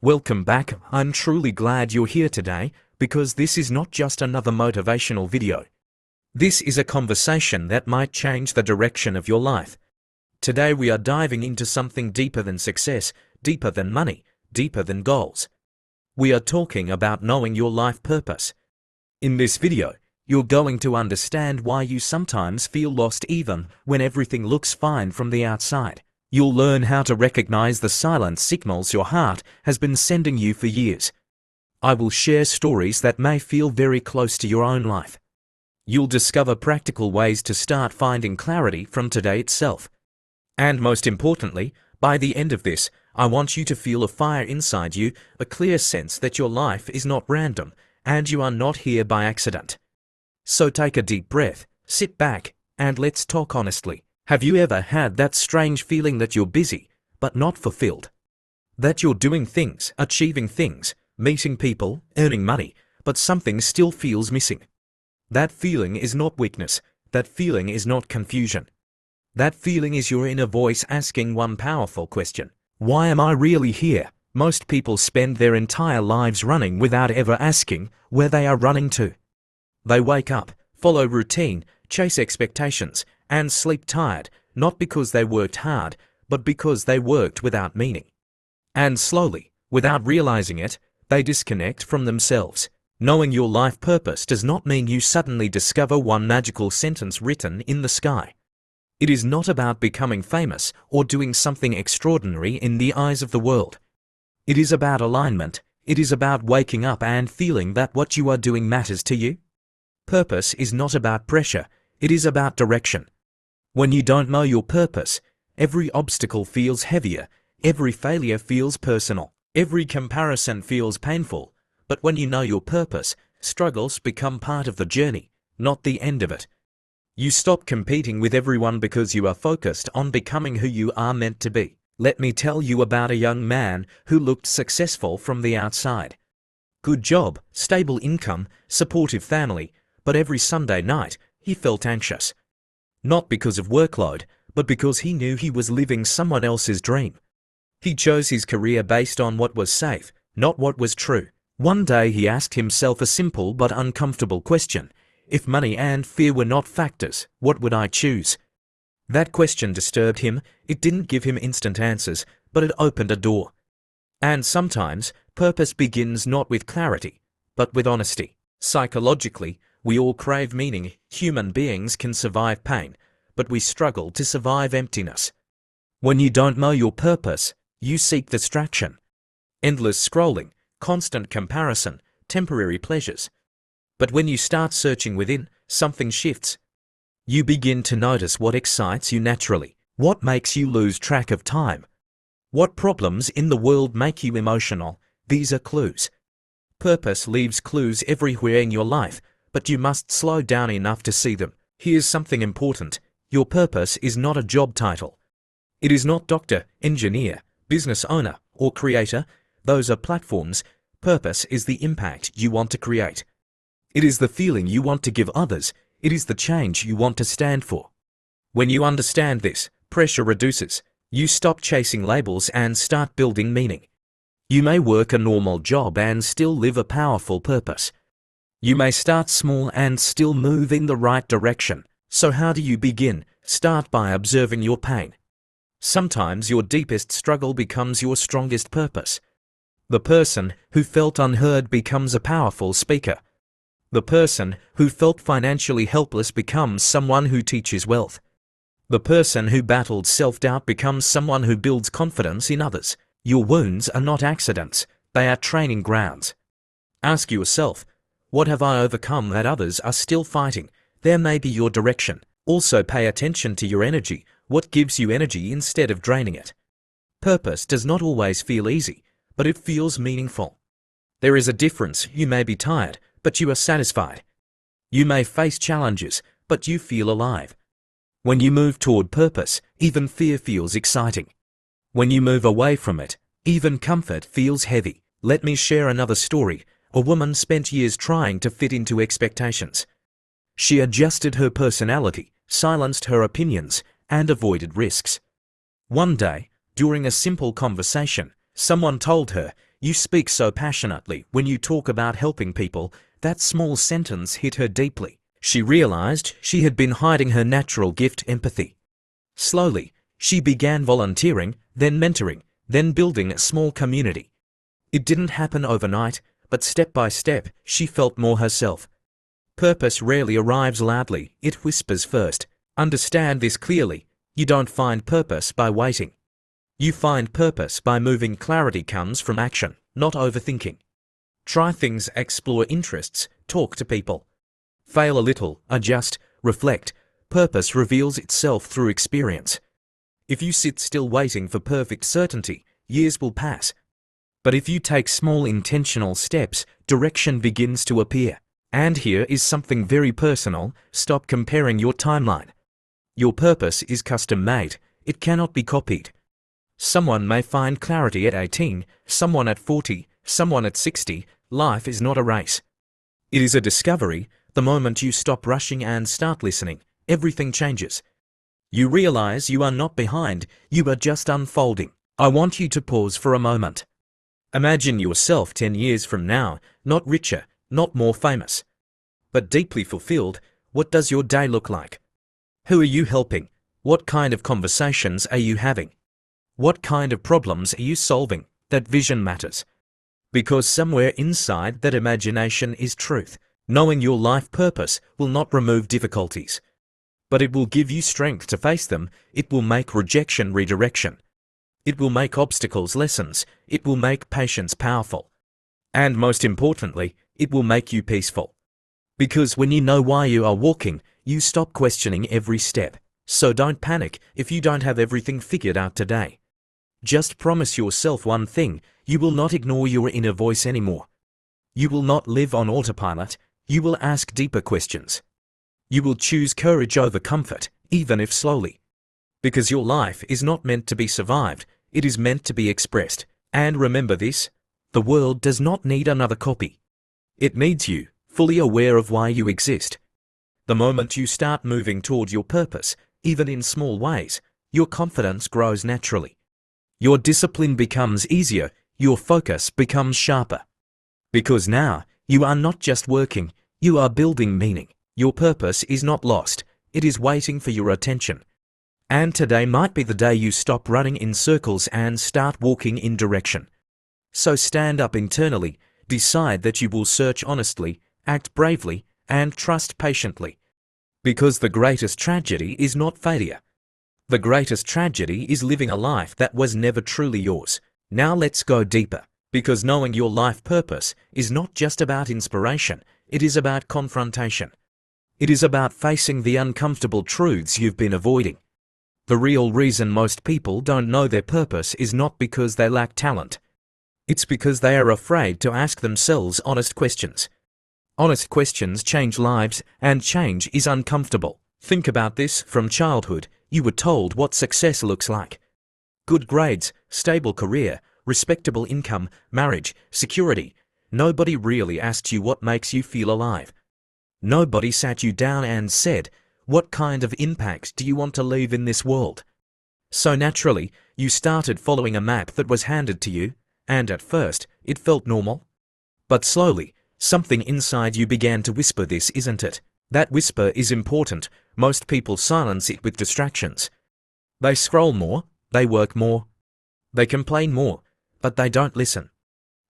Welcome back. I'm truly glad you're here today because this is not just another motivational video. This is a conversation that might change the direction of your life. Today we are diving into something deeper than success, deeper than money, deeper than goals. We are talking about knowing your life purpose. In this video, you're going to understand why you sometimes feel lost even when everything looks fine from the outside. You'll learn how to recognize the silent signals your heart has been sending you for years. I will share stories that may feel very close to your own life. You'll discover practical ways to start finding clarity from today itself. And most importantly, by the end of this, I want you to feel a fire inside you, a clear sense that your life is not random and you are not here by accident. So take a deep breath, sit back, and let's talk honestly. Have you ever had that strange feeling that you're busy, but not fulfilled? That you're doing things, achieving things, meeting people, earning money, but something still feels missing? That feeling is not weakness. That feeling is not confusion. That feeling is your inner voice asking one powerful question. Why am I really here? Most people spend their entire lives running without ever asking where they are running to. They wake up, follow routine, chase expectations, and sleep tired, not because they worked hard, but because they worked without meaning. And slowly, without realizing it, they disconnect from themselves. Knowing your life purpose does not mean you suddenly discover one magical sentence written in the sky. It is not about becoming famous or doing something extraordinary in the eyes of the world. It is about alignment. It is about waking up and feeling that what you are doing matters to you. Purpose is not about pressure. It is about direction. When you don't know your purpose, every obstacle feels heavier, every failure feels personal, every comparison feels painful. But when you know your purpose, struggles become part of the journey, not the end of it. You stop competing with everyone because you are focused on becoming who you are meant to be. Let me tell you about a young man who looked successful from the outside. Good job, stable income, supportive family, but every Sunday night he felt anxious. Not because of workload, but because he knew he was living someone else's dream. He chose his career based on what was safe, not what was true. One day he asked himself a simple but uncomfortable question. If money and fear were not factors, what would I choose? That question disturbed him. It didn't give him instant answers, but it opened a door. And sometimes, purpose begins not with clarity, but with honesty. Psychologically, we all crave meaning. Human beings can survive pain, but we struggle to survive emptiness. When you don't know your purpose, you seek distraction. Endless scrolling, constant comparison, temporary pleasures. But when you start searching within, something shifts. You begin to notice what excites you naturally, what makes you lose track of time. What problems in the world make you emotional. These are clues. Purpose leaves clues everywhere in your life, but you must slow down enough to see them. Here's something important. Your purpose is not a job title. It is not doctor, engineer, business owner, or creator. Those are platforms. Purpose is the impact you want to create. It is the feeling you want to give others. It is the change you want to stand for. When you understand this, pressure reduces. You stop chasing labels and start building meaning. You may work a normal job and still live a powerful purpose. You may start small and still move in the right direction. So how do you begin? Start by observing your pain. Sometimes your deepest struggle becomes your strongest purpose. The person who felt unheard becomes a powerful speaker. The person who felt financially helpless becomes someone who teaches wealth. The person who battled self-doubt becomes someone who builds confidence in others. Your wounds are not accidents. They are training grounds. Ask yourself, what have I overcome that others are still fighting? There may be your direction. Also pay attention to your energy. What gives you energy instead of draining it? Purpose does not always feel easy, but it feels meaningful. There is a difference. You may be tired, but you are satisfied. You may face challenges, but you feel alive. When you move toward purpose, even fear feels exciting. When you move away from it, even comfort feels heavy. Let me share another story. A woman spent years trying to fit into expectations. She adjusted her personality, silenced her opinions, and avoided risks. One day, during a simple conversation, someone told her, You speak so passionately when you talk about helping people. That small sentence hit her deeply. She realized she had been hiding her natural gift, empathy. Slowly, she began volunteering, then mentoring, then building a small community. It didn't happen overnight, but step by step, she felt more herself. Purpose rarely arrives loudly, it whispers first. Understand this clearly. You don't find purpose by waiting. You find purpose by moving. Clarity comes from action, not overthinking. Try things, explore interests, talk to people. Fail a little, adjust, reflect. Purpose reveals itself through experience. If you sit still waiting for perfect certainty, years will pass. But if you take small intentional steps, direction begins to appear. And here is something very personal: stop comparing your timeline. Your purpose is custom-made. It cannot be copied. Someone may find clarity at 18, someone at 40, someone at 60. Life is not a race. It is a discovery. The moment you stop rushing and start listening, everything changes. You realize you are not behind, you are just unfolding. I want you to pause for a moment. Imagine yourself 10 years from now, not richer, not more famous, but deeply fulfilled. What does your day look like? Who are you helping? What kind of conversations are you having? What kind of problems are you solving? That vision matters. Because somewhere inside that imagination is truth. Knowing your life purpose will not remove difficulties, but it will give you strength to face them. It will make rejection redirection. It will make obstacles lessons. It will make patience powerful. And most importantly, it will make you peaceful. Because when you know why you are walking, you stop questioning every step. So don't panic if you don't have everything figured out today. Just promise yourself one thing: you will not ignore your inner voice anymore. You will not live on autopilot. You will ask deeper questions. You will choose courage over comfort, even if slowly. Because your life is not meant to be survived, it is meant to be expressed. And remember this: the world does not need another copy. It needs you, fully aware of why you exist. The moment you start moving toward your purpose, even in small ways, your confidence grows naturally. Your discipline becomes easier, your focus becomes sharper. Because now, you are not just working, you are building meaning. Your purpose is not lost, it is waiting for your attention. And today might be the day you stop running in circles and start walking in direction. So stand up internally, decide that you will search honestly, act bravely, and trust patiently. Because the greatest tragedy is not failure. The greatest tragedy is living a life that was never truly yours. Now let's go deeper. Because knowing your life purpose is not just about inspiration, it is about confrontation. It is about facing the uncomfortable truths you've been avoiding. The real reason most people don't know their purpose is not because they lack talent. It's because they are afraid to ask themselves honest questions. Honest questions change lives, and change is uncomfortable. Think about this: from childhood, you were told what success looks like. Good grades, stable career, respectable income, marriage, security. Nobody really asked you what makes you feel alive. Nobody sat you down and said, what kind of impact do you want to leave in this world? So naturally, you started following a map that was handed to you, and at first, it felt normal. But slowly, something inside you began to whisper, this isn't it. That whisper is important. Most people silence it with distractions. They scroll more, they work more, they complain more, but they don't listen.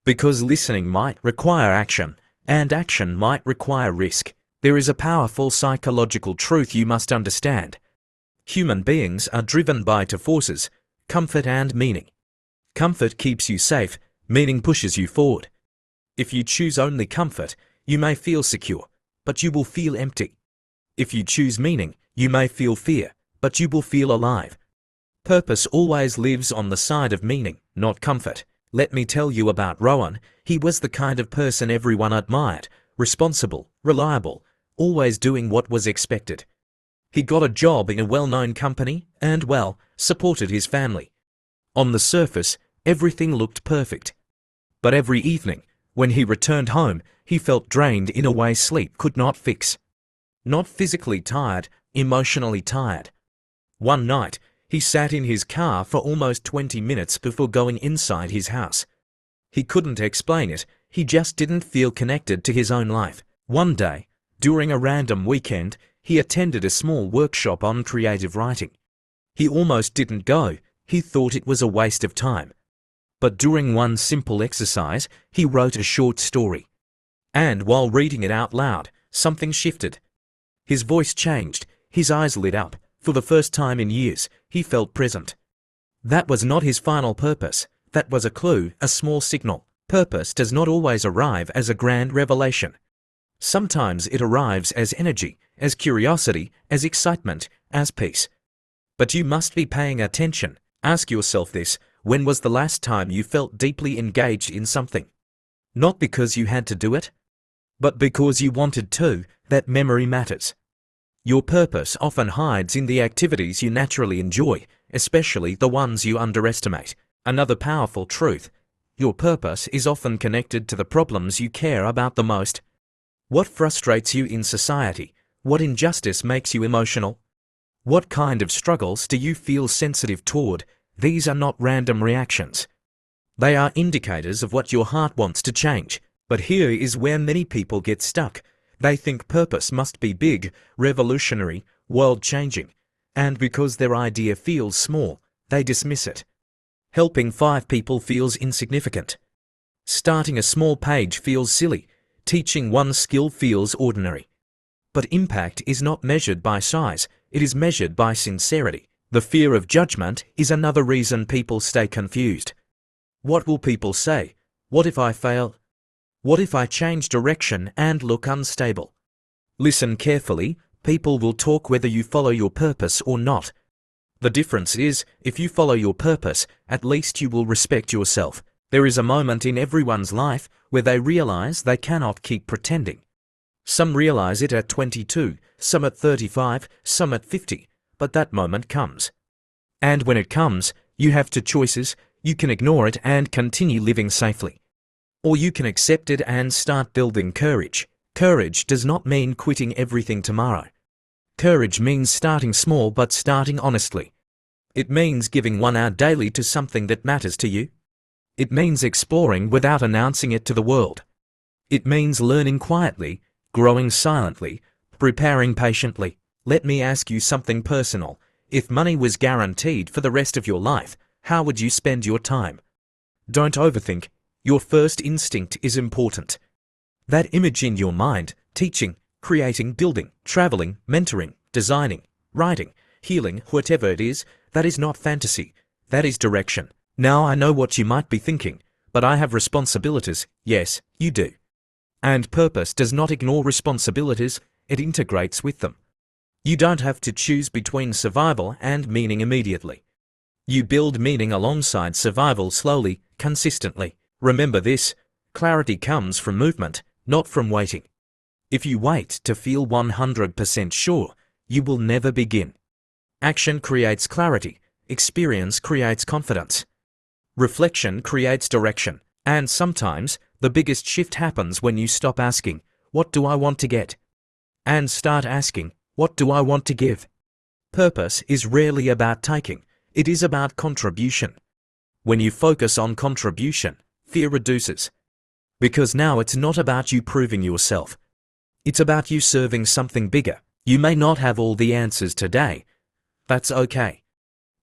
Because listening might require action, and action might require risk. There is a powerful psychological truth you must understand. Human beings are driven by two forces: comfort and meaning. Comfort keeps you safe, meaning pushes you forward. If you choose only comfort, you may feel secure, but you will feel empty. If you choose meaning, you may feel fear, but you will feel alive. Purpose always lives on the side of meaning, not comfort. Let me tell you about Rowan. He was the kind of person everyone admired: responsible, reliable, always doing what was expected. He got a job in a well-known company and, well, supported his family. On the surface, everything looked perfect. But every evening, when he returned home, he felt drained in a way sleep could not fix. Not physically tired, emotionally tired. One night, he sat in his car for almost 20 minutes before going inside his house. He couldn't explain it, he just didn't feel connected to his own life. One day, during a random weekend, he attended a small workshop on creative writing. He almost didn't go, he thought it was a waste of time. But during one simple exercise, he wrote a short story. And while reading it out loud, something shifted. His voice changed, his eyes lit up. For the first time in years, he felt present. That was not his final purpose, that was a clue, a small signal. Purpose does not always arrive as a grand revelation. Sometimes it arrives as energy, as curiosity, as excitement, as peace. But you must be paying attention. Ask yourself this: when was the last time you felt deeply engaged in something? Not because you had to do it, but because you wanted to. That memory matters. Your purpose often hides in the activities you naturally enjoy, especially the ones you underestimate. Another powerful truth: your purpose is often connected to the problems you care about the most. What frustrates you in society? What injustice makes you emotional? What kind of struggles do you feel sensitive toward? These are not random reactions. They are indicators of what your heart wants to change. But here is where many people get stuck. They think purpose must be big, revolutionary, world-changing. And because their idea feels small, they dismiss it. Helping 5 people feels insignificant. Starting a small page feels silly. Teaching one skill feels ordinary. But impact is not measured by size, it is measured by sincerity. The fear of judgment is another reason people stay confused. What will people say? What if I fail? What if I change direction and look unstable? Listen carefully, people will talk whether you follow your purpose or not. The difference is, if you follow your purpose, at least you will respect yourself. There is a moment in everyone's life where they realize they cannot keep pretending. Some realize it at 22, some at 35, some at 50, but that moment comes. And when it comes, you have 2 choices: you can ignore it and continue living safely. Or you can accept it and start building courage. Courage does not mean quitting everything tomorrow. Courage means starting small but starting honestly. It means giving 1 hour daily to something that matters to you. It means exploring without announcing it to the world. It means learning quietly, growing silently, preparing patiently. Let me ask you something personal. If money was guaranteed for the rest of your life, how would you spend your time? Don't overthink. Your first instinct is important. That image in your mind: teaching, creating, building, traveling, mentoring, designing, writing, healing, whatever it is, that is not fantasy. That is direction. Now I know what you might be thinking, but I have responsibilities. Yes, you do. And purpose does not ignore responsibilities, it integrates with them. You don't have to choose between survival and meaning immediately. You build meaning alongside survival slowly, consistently. Remember this: clarity comes from movement, not from waiting. If you wait to feel 100% sure, you will never begin. Action creates clarity, experience creates confidence. Reflection creates direction, and sometimes the biggest shift happens when you stop asking, "What do I want to get?" and start asking, "What do I want to give?" Purpose is rarely about taking, it is about contribution. When you focus on contribution, fear reduces. Because now it's not about you proving yourself. It's about you serving something bigger. You may not have all the answers today. That's okay.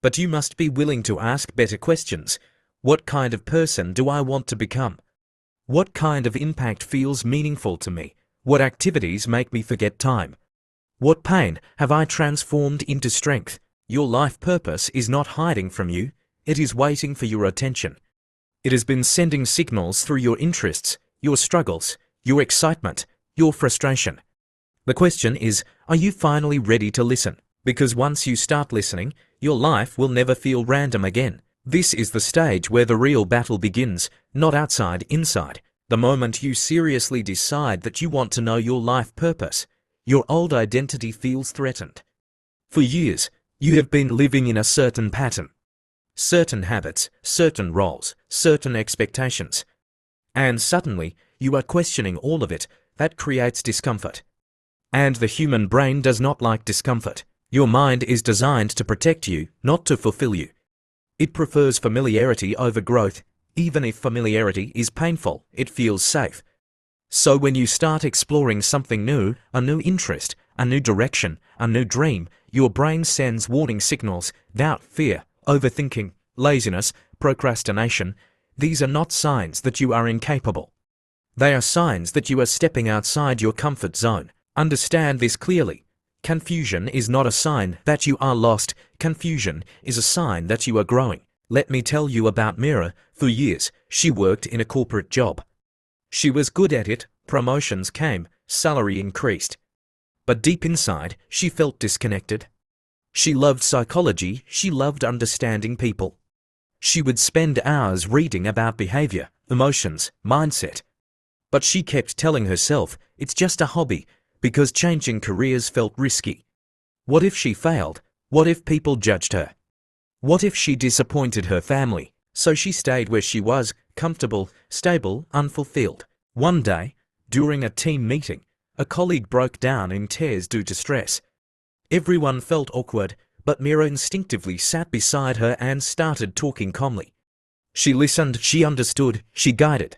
But you must be willing to ask better questions. What kind of person do I want to become? What kind of impact feels meaningful to me? What activities make me forget time? What pain have I transformed into strength? Your life purpose is not hiding from you. It is waiting for your attention. It has been sending signals through your interests, your struggles, your excitement, your frustration. The question is, are you finally ready to listen? Because once you start listening, your life will never feel random again. This is the stage where the real battle begins, not outside, inside. The moment you seriously decide that you want to know your life purpose, your old identity feels threatened. For years, you have been living in a certain pattern. Certain habits, certain roles, certain expectations. And suddenly, you are questioning all of it. That creates discomfort. And the human brain does not like discomfort. Your mind is designed to protect you, not to fulfill you. It prefers familiarity over growth. Even if familiarity is painful, it feels safe. So when you start exploring something new, a new interest, a new direction, a new dream, your brain sends warning signals: doubt, fear, overthinking, laziness, procrastination. These are not signs that you are incapable. They are signs that you are stepping outside your comfort zone. Understand this clearly. Confusion is not a sign that you are lost. Confusion is a sign that you are growing. Let me tell you about Mira. For years, she worked in a corporate job. She was good at it, promotions came, salary increased. But deep inside, she felt disconnected. She loved psychology, she loved understanding people. She would spend hours reading about behavior, emotions, mindset. But she kept telling herself, it's just a hobby, because changing careers felt risky. What if she failed? What if people judged her? What if she disappointed her family? So she stayed where she was, comfortable, stable, unfulfilled. One day, during a team meeting, a colleague broke down in tears due to stress. Everyone felt awkward, but Mira instinctively sat beside her and started talking calmly. She listened, she understood, she guided.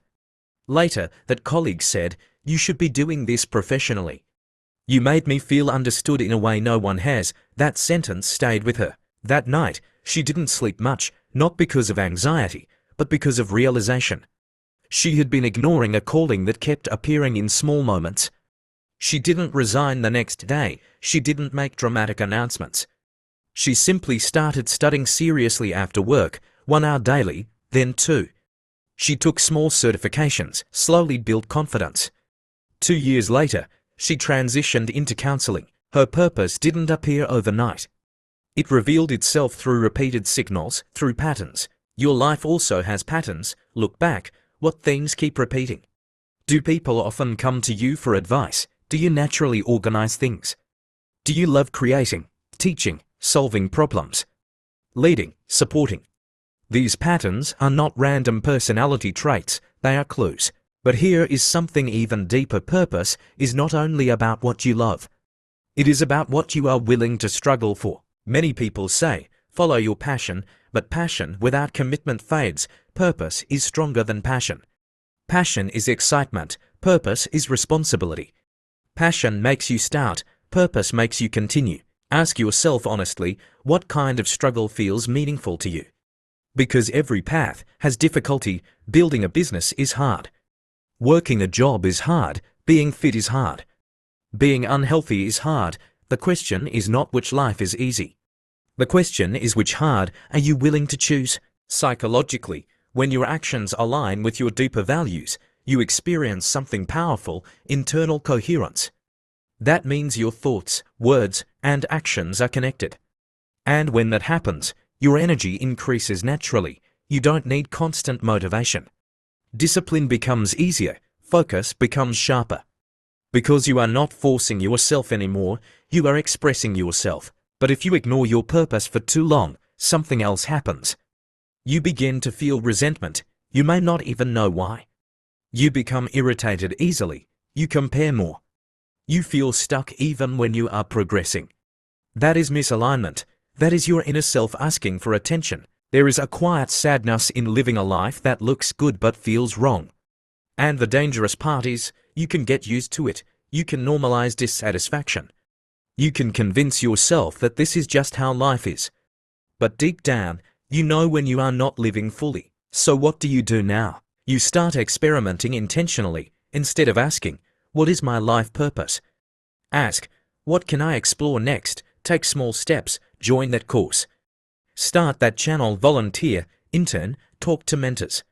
Later, that colleague said, "You should be doing this professionally. You made me feel understood in a way no one has." That sentence stayed with her. That night, she didn't sleep much, not because of anxiety, but because of realization. She had been ignoring a calling that kept appearing in small moments. She didn't resign the next day. She didn't make dramatic announcements. She simply started studying seriously after work, 1 hour daily, then 2. She took small certifications, slowly built confidence. 2 years later, she transitioned into counseling. Her purpose didn't appear overnight. It revealed itself through repeated signals, through patterns. Your life also has patterns. Look back. What themes keep repeating? Do people often come to you for advice? Do you naturally organize things? Do you love creating, teaching, solving problems, leading, supporting? These patterns are not random personality traits, they are clues. But here is something even deeper. Purpose is not only about what you love. It is about what you are willing to struggle for. Many people say, follow your passion, but passion without commitment fades. Purpose is stronger than passion. Passion is excitement. Purpose is responsibility. Passion makes you start. Purpose makes you continue. Ask yourself honestly, what kind of struggle feels meaningful to you? Because every path has difficulty. Building a business is hard. Working a job is hard. Being fit is hard. Being unhealthy is hard. The question is not which life is easy. The question is which hard are you willing to choose? Psychologically, when your actions align with your deeper values, you experience something powerful: internal coherence. That means your thoughts, words, and actions are connected. And when that happens, your energy increases naturally. You don't need constant motivation. Discipline becomes easier. Focus becomes sharper. Because you are not forcing yourself anymore, you are expressing yourself. But if you ignore your purpose for too long, something else happens. You begin to feel resentment. You may not even know why. You become irritated easily. You compare more. You feel stuck even when you are progressing. That is misalignment. That is your inner self asking for attention. There is a quiet sadness in living a life that looks good but feels wrong. And the dangerous part is, you can get used to it. You can normalize dissatisfaction. You can convince yourself that this is just how life is. But deep down, you know when you are not living fully. So what do you do now? You start experimenting intentionally. Instead of asking, what is my life purpose? Ask, what can I explore next? Take small steps. Join that course. Start that channel. Volunteer, intern, talk to mentors.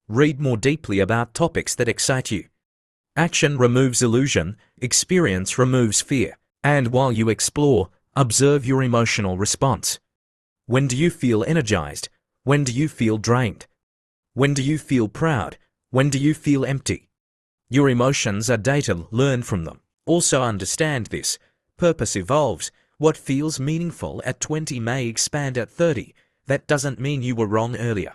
Read more deeply about topics that excite you. Action removes illusion. Experience removes fear. And while you explore, observe your emotional response. When do you feel energized? When do you feel drained? When do you feel proud? When do you feel empty? Your emotions are data. Learn from them. Also understand this. Purpose evolves. What feels meaningful at 20 may expand at 30. That doesn't mean you were wrong earlier.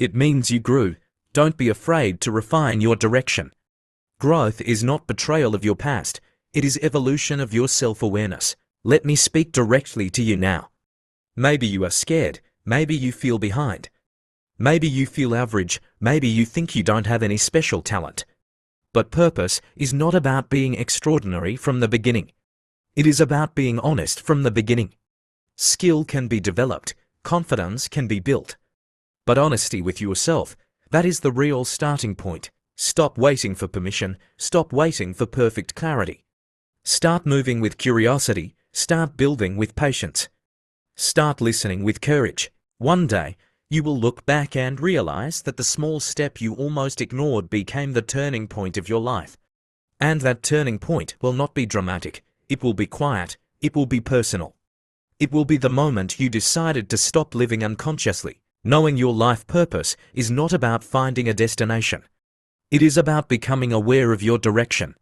It means you grew. Don't be afraid to refine your direction. Growth is not betrayal of your past. It is evolution of your self-awareness. Let me speak directly to you now. Maybe you are scared. Maybe you feel behind. Maybe you feel average, maybe you think you don't have any special talent. But purpose is not about being extraordinary from the beginning. It is about being honest from the beginning. Skill can be developed, confidence can be built. But honesty with yourself, that is the real starting point. Stop waiting for permission, stop waiting for perfect clarity. Start moving with curiosity, start building with patience. Start listening with courage. One day, you will look back and realize that the small step you almost ignored became the turning point of your life. And that turning point will not be dramatic, it will be quiet, it will be personal. It will be the moment you decided to stop living unconsciously. Knowing your life purpose is not about finding a destination. It is about becoming aware of your direction.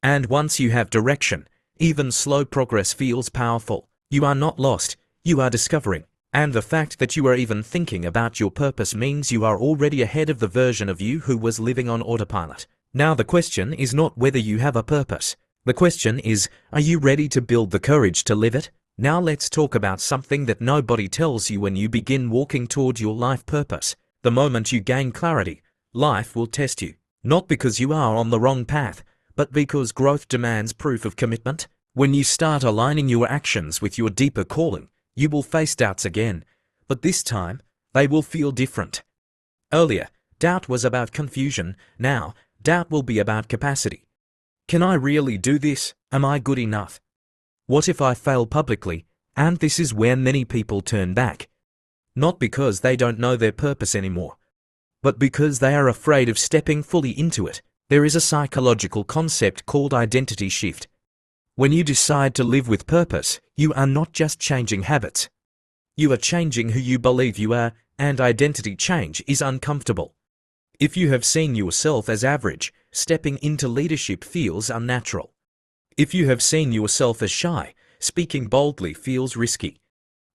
And once you have direction, even slow progress feels powerful. You are not lost, you are discovering. And the fact that you are even thinking about your purpose means you are already ahead of the version of you who was living on autopilot. Now the question is not whether you have a purpose. The question is, are you ready to build the courage to live it? Now let's talk about something that nobody tells you when you begin walking toward your life purpose. The moment you gain clarity, life will test you. Not because you are on the wrong path, but because growth demands proof of commitment. When you start aligning your actions with your deeper calling, you will face doubts again, but this time, they will feel different. Earlier, doubt was about confusion. Now, doubt will be about capacity. Can I really do this? Am I good enough? What if I fail publicly? And this is where many people turn back. Not because they don't know their purpose anymore, but because they are afraid of stepping fully into it. There is a psychological concept called identity shift. When you decide to live with purpose, you are not just changing habits. You are changing who you believe you are, and identity change is uncomfortable. If you have seen yourself as average, stepping into leadership feels unnatural. If you have seen yourself as shy, speaking boldly feels risky.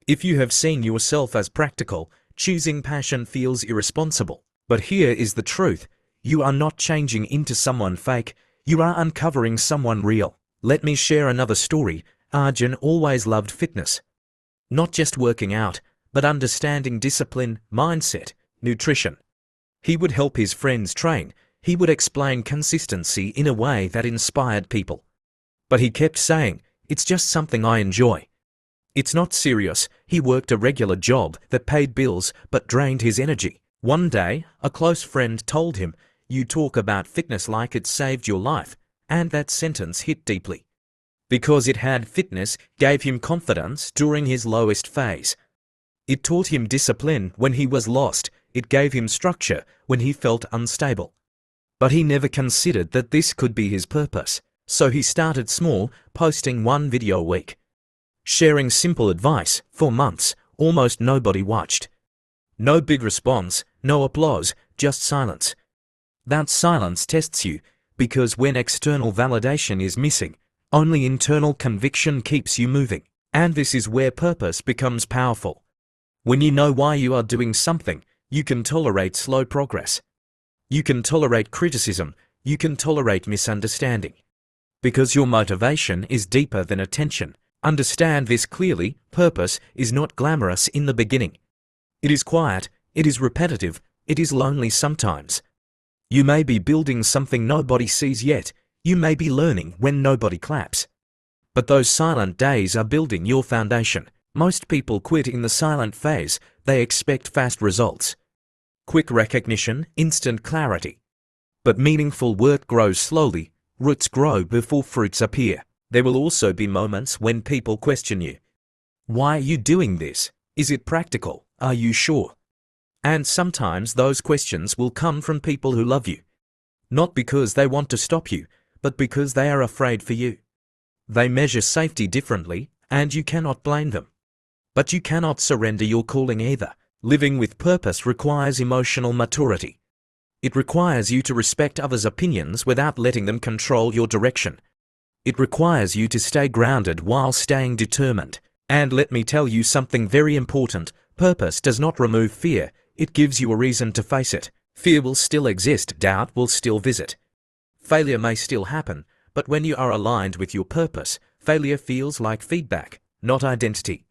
If you have seen yourself as practical, choosing passion feels irresponsible. But here is the truth. You are not changing into someone fake, you are uncovering someone real. Let me share another story. Arjun always loved fitness. Not just working out, but understanding discipline, mindset, nutrition. He would help his friends train. He would explain consistency in a way that inspired people. But he kept saying, "It's just something I enjoy. It's not serious." He worked a regular job that paid bills but drained his energy. One day, a close friend told him, "You talk about fitness like it saved your life." And that sentence hit deeply. Because fitness gave him confidence during his lowest phase. It taught him discipline when he was lost. It gave him structure when he felt unstable. But he never considered that this could be his purpose. So he started small, posting one video a week. Sharing simple advice. For months, almost nobody watched. No big response, no applause, just silence. That silence tests you. Because when external validation is missing, only internal conviction keeps you moving. And this is where purpose becomes powerful. When you know why you are doing something, you can tolerate slow progress. You can tolerate criticism, you can tolerate misunderstanding. Because your motivation is deeper than attention. Understand this clearly, purpose is not glamorous in the beginning. It is quiet, it is repetitive, it is lonely sometimes. You may be building something nobody sees yet. You may be learning when nobody claps. But those silent days are building your foundation. Most people quit in the silent phase. They expect fast results. Quick recognition, instant clarity. But meaningful work grows slowly. Roots grow before fruits appear. There will also be moments when people question you. Why are you doing this? Is it practical? Are you sure? And sometimes those questions will come from people who love you. Not because they want to stop you, but because they are afraid for you. They measure safety differently, and you cannot blame them. But you cannot surrender your calling either. Living with purpose requires emotional maturity. It requires you to respect others' opinions without letting them control your direction. It requires you to stay grounded while staying determined. And let me tell you something very important. Purpose does not remove fear. It gives you a reason to face it. Fear will still exist, doubt will still visit. Failure may still happen, but when you are aligned with your purpose, failure feels like feedback, not identity.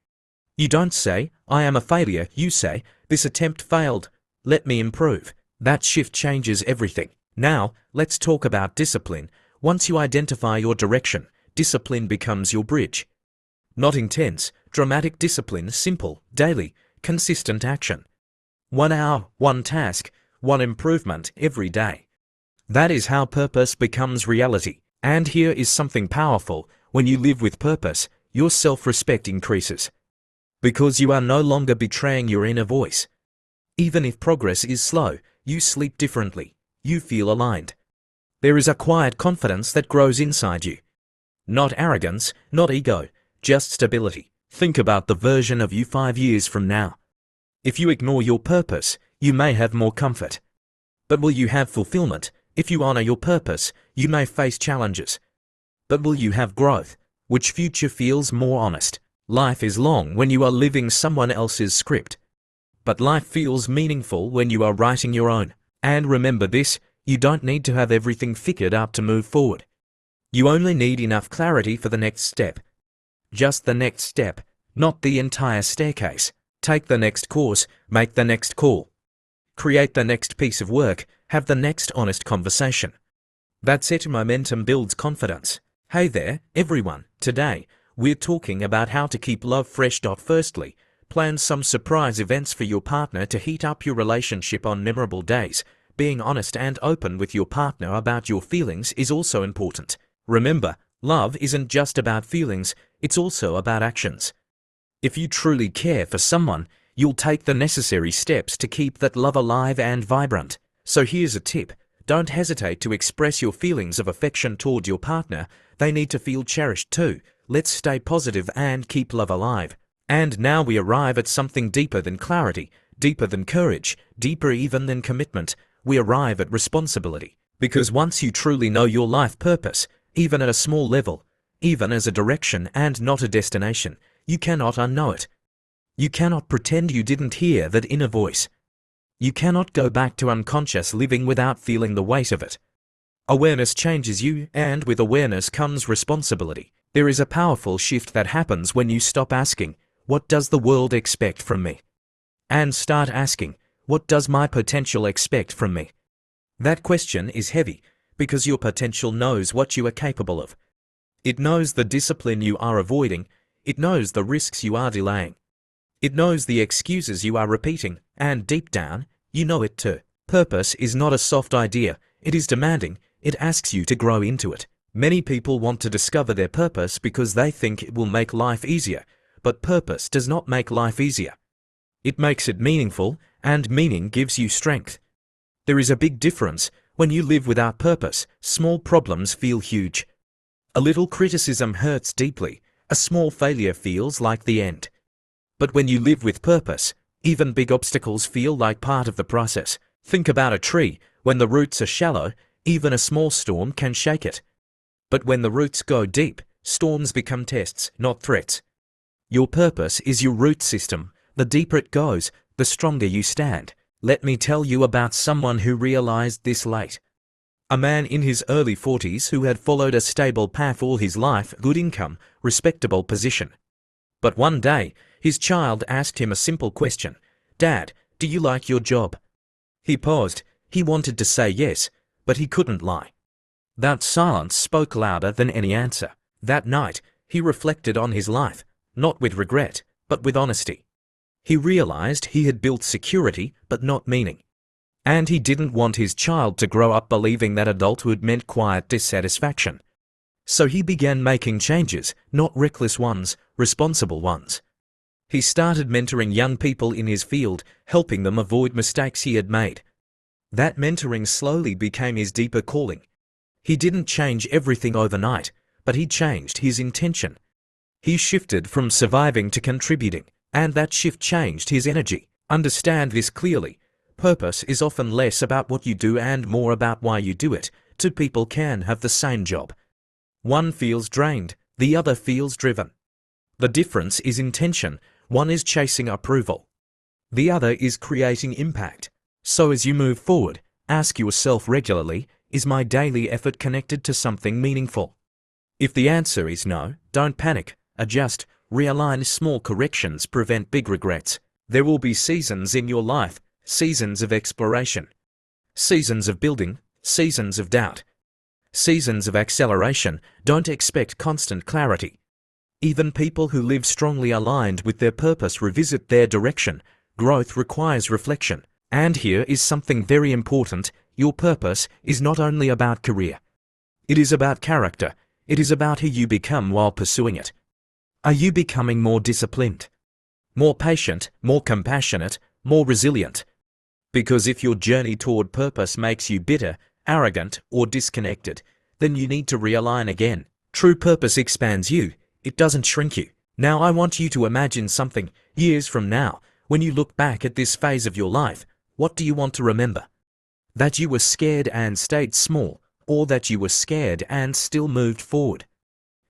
You don't say, "I am a failure," you say, "This attempt failed." Let me improve. That shift changes everything. Now, let's talk about discipline. Once you identify your direction, discipline becomes your bridge. Not intense, dramatic discipline, simple, daily, consistent action. 1 hour, 1 task, 1 improvement every day. That is how purpose becomes reality. And here is something powerful. When you live with purpose, your self-respect increases. Because you are no longer betraying your inner voice. Even if progress is slow, you sleep differently. You feel aligned. There is a quiet confidence that grows inside you. Not arrogance, not ego, just stability. Think about the version of you 5 years from now. If you ignore your purpose, you may have more comfort. But will you have fulfillment? If you honor your purpose, you may face challenges. But will you have growth? Which future feels more honest? Life is long when you are living someone else's script. But life feels meaningful when you are writing your own. And remember this, you don't need to have everything figured out to move forward. You only need enough clarity for the next step. Just the next step, not the entire staircase. Take the next course, make the next call. Create the next piece of work, have the next honest conversation. That's it. Momentum builds confidence. Hey there, everyone. Today, we're talking about how to keep love fresh. Firstly, plan some surprise events for your partner to heat up your relationship on memorable days. Being honest and open with your partner about your feelings is also important. Remember, love isn't just about feelings, it's also about actions. If you truly care for someone, you'll take the necessary steps to keep that love alive and vibrant. So here's a tip. Don't hesitate to express your feelings of affection toward your partner. They need to feel cherished too. Let's stay positive and keep love alive. And now we arrive at something deeper than clarity, deeper than courage, deeper even than commitment. We arrive at responsibility. Because once you truly know your life purpose, even at a small level, even as a direction and not a destination, you cannot unknow it. You cannot pretend you didn't hear that inner voice. You cannot go back to unconscious living without feeling the weight of it. Awareness changes you, and with awareness comes responsibility. There is a powerful shift that happens when you stop asking, "What does the world expect from me?" and start asking, "What does my potential expect from me?" That question is heavy, because your potential knows what you are capable of. It knows the discipline you are avoiding. It knows the risks you are delaying. It knows the excuses you are repeating, and deep down, you know it too. Purpose is not a soft idea. It is demanding. It asks you to grow into it. Many people want to discover their purpose because they think it will make life easier, but purpose does not make life easier. It makes it meaningful, and meaning gives you strength. There is a big difference. When you live without purpose, small problems feel huge. A little criticism hurts deeply. A small failure feels like the end. But when you live with purpose, even big obstacles feel like part of the process. Think about a tree. When the roots are shallow, even a small storm can shake it. But when the roots go deep, storms become tests, not threats. Your purpose is your root system. The deeper it goes, the stronger you stand. Let me tell you about someone who realized this late. A man in his early 40s who had followed a stable path all his life, good income, respectable position. But one day, his child asked him a simple question. "Dad, do you like your job?" He paused. He wanted to say yes, but he couldn't lie. That silence spoke louder than any answer. That night, he reflected on his life, not with regret, but with honesty. He realized he had built security, but not meaning. And he didn't want his child to grow up believing that adulthood meant quiet dissatisfaction. So he began making changes, not reckless ones, responsible ones. He started mentoring young people in his field, helping them avoid mistakes he had made. That mentoring slowly became his deeper calling. He didn't change everything overnight, but he changed his intention. He shifted from surviving to contributing, and that shift changed his energy. Understand this clearly. Purpose is often less about what you do and more about why you do it. Two people can have the same job. One feels drained, the other feels driven. The difference is intention. One is chasing approval. The other is creating impact. So as you move forward, ask yourself regularly, is my daily effort connected to something meaningful? If the answer is no, don't panic. Adjust, realign. Small corrections prevent big regrets. There will be seasons in your life, seasons of exploration, seasons of building, seasons of doubt, seasons of acceleration. Don't expect constant clarity. Even people who live strongly aligned with their purpose revisit their direction. Growth requires reflection. And here is something very important. Your purpose is not only about career. It is about character. It is about who you become while pursuing it. Are you becoming more disciplined, more patient, more compassionate, more resilient? Because if your journey toward purpose makes you bitter, arrogant, or disconnected, then you need to realign again. True purpose expands you. It doesn't shrink you. Now I want you to imagine something. Years from now, when you look back at this phase of your life, what do you want to remember? That you were scared and stayed small, or that you were scared and still moved forward?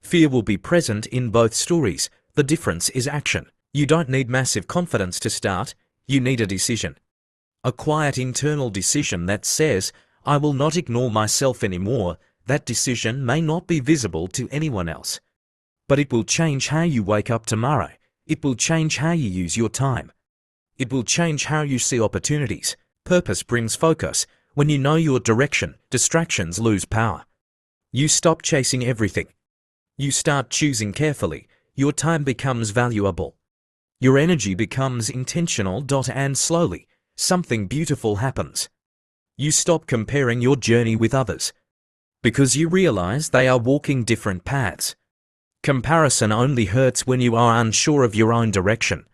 Fear will be present in both stories. The difference is action. You don't need massive confidence to start. You need a decision. A quiet internal decision that says, I will not ignore myself anymore. That decision may not be visible to anyone else, but it will change how you wake up tomorrow. It will change how you use your time. It will change how you see opportunities. Purpose brings focus. When you know your direction, distractions lose power. You stop chasing everything. You start choosing carefully. Your time becomes valuable. Your energy becomes intentional. And slowly, something beautiful happens. You stop comparing your journey with others, because you realize they are walking different paths. Comparison only hurts when you are unsure of your own direction.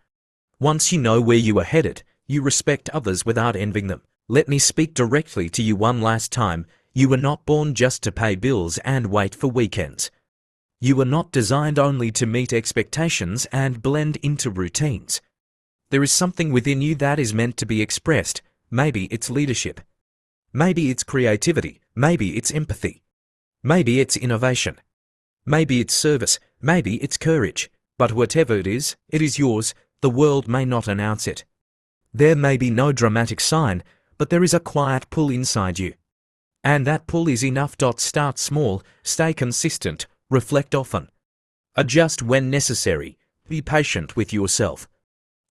Once you know where you are headed, you respect others without envying them. Let me speak directly to you one last time. You were not born just to pay bills and wait for weekends. You were not designed only to meet expectations and blend into routines. There is something within you that is meant to be expressed. Maybe it's leadership. Maybe it's creativity. Maybe it's empathy. Maybe it's innovation. Maybe it's service. Maybe it's courage. But whatever it is yours. The world may not announce it. There may be no dramatic sign, but there is a quiet pull inside you. And that pull is enough. Start small, stay consistent, reflect often. Adjust when necessary, be patient with yourself.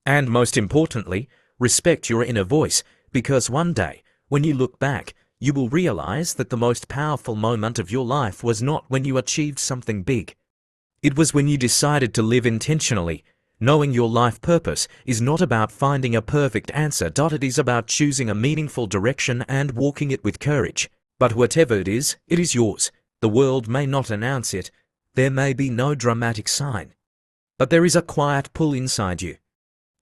And most importantly, respect your inner voice, because one day, when you look back, you will realize that the most powerful moment of your life was not when you achieved something big. It was when you decided to live intentionally. Knowing your life purpose is not about finding a perfect answer. It is about choosing a meaningful direction and walking it with courage. But whatever it is yours. The world may not announce it. There may be no dramatic sign. But there is a quiet pull inside you.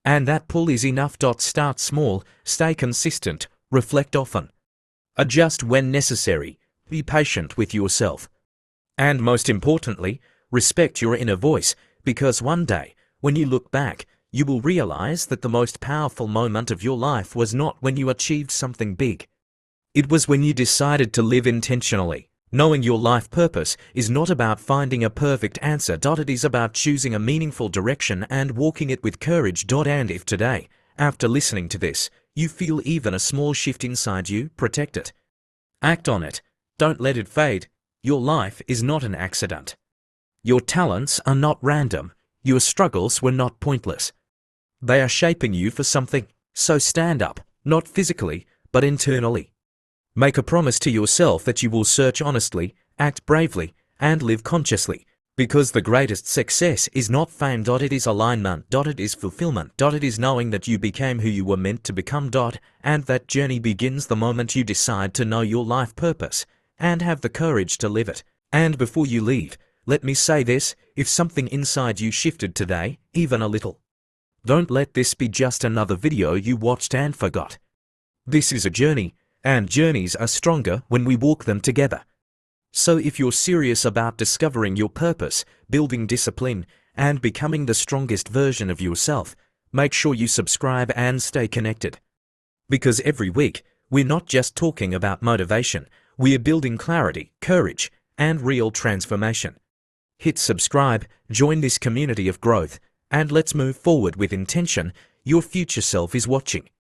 And that pull is enough. Start small, stay consistent, reflect often. Adjust when necessary, be patient with yourself. And most importantly, respect your inner voice, because one day, when you look back, you will realize that the most powerful moment of your life was not when you achieved something big. It was when you decided to live intentionally. Knowing your life purpose is not about finding a perfect answer. It is about choosing a meaningful direction and walking it with courage. And if today, after listening to this, you feel even a small shift inside you, protect it. Act on it. Don't let it fade. Your life is not an accident. Your talents are not random. Your struggles were not pointless. They are shaping you for something. So stand up, not physically, but internally. Make a promise to yourself that you will search honestly, act bravely, and live consciously. Because the greatest success is not fame. It is alignment. It is fulfillment. It is knowing that you became who you were meant to become. And that journey begins the moment you decide to know your life purpose and have the courage to live it. And before you leave, let me say this, if something inside you shifted today, even a little, don't let this be just another video you watched and forgot. This is a journey, and journeys are stronger when we walk them together. So if you're serious about discovering your purpose, building discipline, and becoming the strongest version of yourself, make sure you subscribe and stay connected. Because every week, we're not just talking about motivation, we're building clarity, courage, and real transformation. Hit subscribe, join this community of growth, and let's move forward with intention. Your future self is watching.